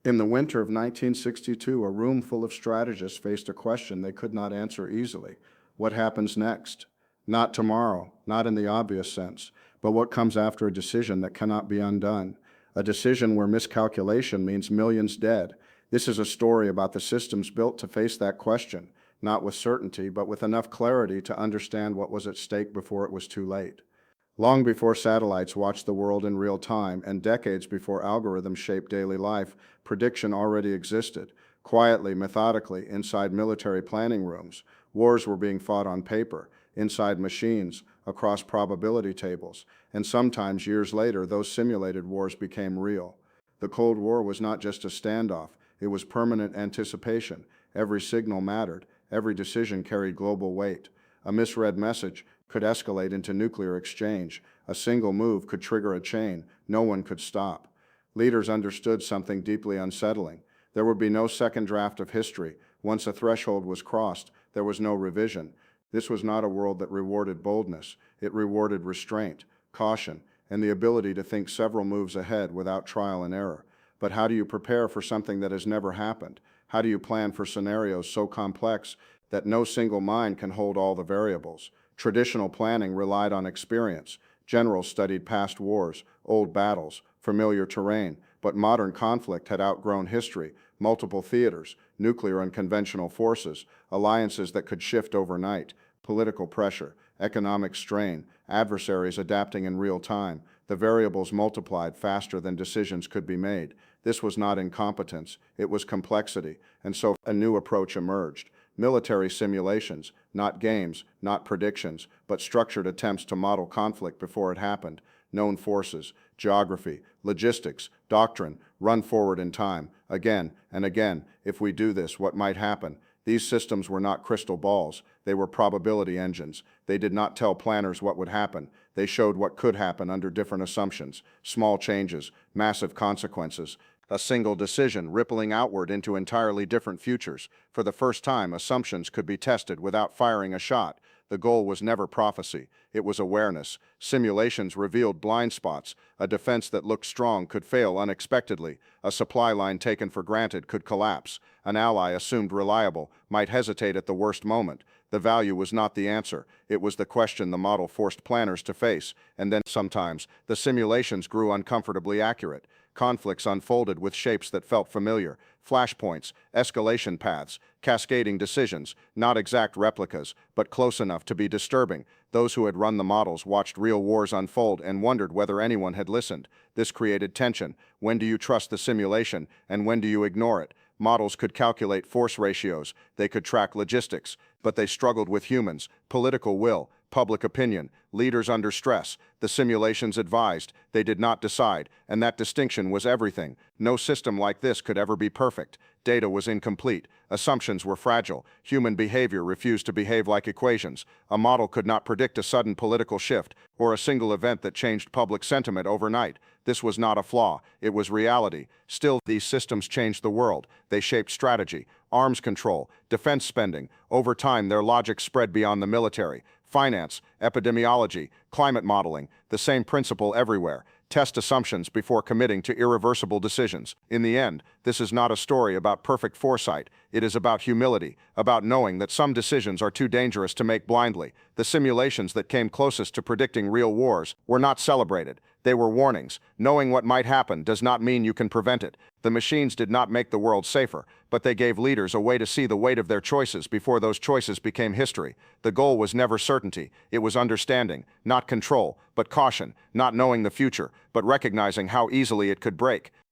In the winter of 1962, a room full of strategists faced a question they could not answer easily. What happens next? Not tomorrow, not in the obvious sense, but what comes after a decision that cannot be undone. A decision where miscalculation means millions dead. This is a story about the systems built to face that question, not with certainty, but with enough clarity to understand what was at stake before it was too late. Long before satellites watched the world in real time and decades before algorithms shaped daily life, prediction already existed. Quietly, methodically, inside military planning rooms, wars were being fought on paper, inside machines, across probability tables, and sometimes years later those simulated wars became real. The Cold War was not just a standoff, it was permanent anticipation. Every signal mattered, every decision carried global weight. A misread message could escalate into nuclear exchange. A single move could trigger a chain no one could stop. Leaders understood something deeply unsettling. There would be no second draft of history. Once a threshold was crossed, there was no revision. This was not a world that rewarded boldness. It rewarded restraint, caution, and the ability to think several moves ahead without trial and error. But how do you prepare for something that has never happened? How do you plan for scenarios so complex that no single mind can hold all the variables? Traditional planning relied on experience. Generals studied past wars, old battles, familiar terrain, but modern conflict had outgrown history, multiple theaters, nuclear and conventional forces, alliances that could shift overnight, political pressure, economic strain, adversaries adapting in real time. The variables multiplied faster than decisions could be made. This was not incompetence, it was complexity, and so a new approach emerged. Military simulations, not games, not predictions, but structured attempts to model conflict before it happened. Known forces, geography, logistics, doctrine, run forward in time, again and again. If we do this, what might happen? These systems were not crystal balls, they were probability engines. They did not tell planners what would happen. They showed what could happen under different assumptions, small changes, massive consequences. A single decision rippling outward into entirely different futures. For the first time, assumptions could be tested without firing a shot. The goal was never prophecy, it was awareness. Simulations revealed blind spots. A defense that looked strong could fail unexpectedly. A supply line taken for granted could collapse. An ally assumed reliable might hesitate at the worst moment. The value was not the answer. It was the question the model forced planners to face. And then sometimes, the simulations grew uncomfortably accurate. Conflicts unfolded with shapes that felt familiar. Flashpoints, escalation paths, cascading decisions, not exact replicas, but close enough to be disturbing. Those who had run the models watched real wars unfold and wondered whether anyone had listened. This created tension. When do you trust the simulation, and when do you ignore it? Models could calculate force ratios, they could track logistics, but they struggled with humans, political will, public opinion, leaders under stress. The simulations advised, they did not decide, and that distinction was everything. No system like this could ever be perfect. Data was incomplete, assumptions were fragile, human behavior refused to behave like equations. A model could not predict a sudden political shift or a single event that changed public sentiment overnight. This was not a flaw, it was reality. Still, these systems changed the world. They shaped strategy, arms control, defense spending. Over time, their logic spread beyond the military. Finance, epidemiology, climate modeling, the same principle everywhere. Test assumptions before committing to irreversible decisions. In the end, this is not a story about perfect foresight. It is about humility, about knowing that some decisions are too dangerous to make blindly. The simulations that came closest to predicting real wars were not celebrated. They were warnings. Knowing what might happen does not mean you can prevent it. The machines did not make the world safer, but they gave leaders a way to see the weight of their choices before those choices became history. The goal was never certainty. It was understanding, not control, but caution, not knowing the future, but recognizing how easily it could break.